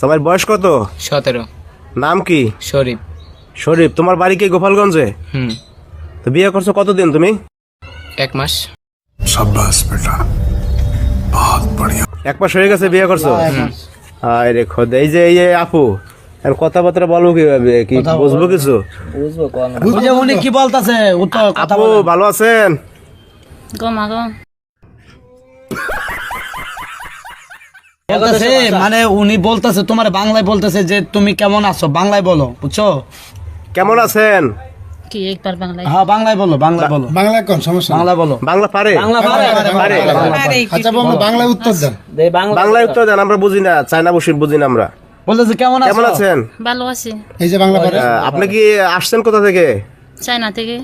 তোমার বয়স কত? 17। নাম কি? শরীফ। শরীফ। তোমার বাড়ি কি গোপালগঞ্জে? তো বিয়ে করছো কতদিন তুমি? 1 মাস। शाबाश बेटा बहुत बढ़िया। 1 মাস হয়ে গেছে বিয়ে করছো? আয় রে খোদ। এই যে এই যে আপু আর কথাবার্তা বলবো কিভাবে, কি বুঝবো কিছু? উনি কি বলতাছে আপু ভালো আছেন? বলতেছে মানে উনি বলতেছে তোমার বাংলায় বলতেছে যে তুমি কেমন আছো, বাংলায় বলো, বুঝছো? কেমন আছেন? কি একবার বাংলায়? হ্যাঁ বাংলায় বলো, বাংলায় বলো, बांग्ला कौन समस्या বাংলা বলো। বাংলা পারে? পারে। अच्छा बाबू बांग्ला उत्तर देन বাংলায় উত্তর দেন, আমরা বুঝি না, চায়না বসে বুঝি না আমরা। বলতেছে কেমন কেমন আছো? আছেন? ভালো আছি। এই যে বাংলা পারে আপনি কি আসছেন কোথা থেকে? চায়না থেকে।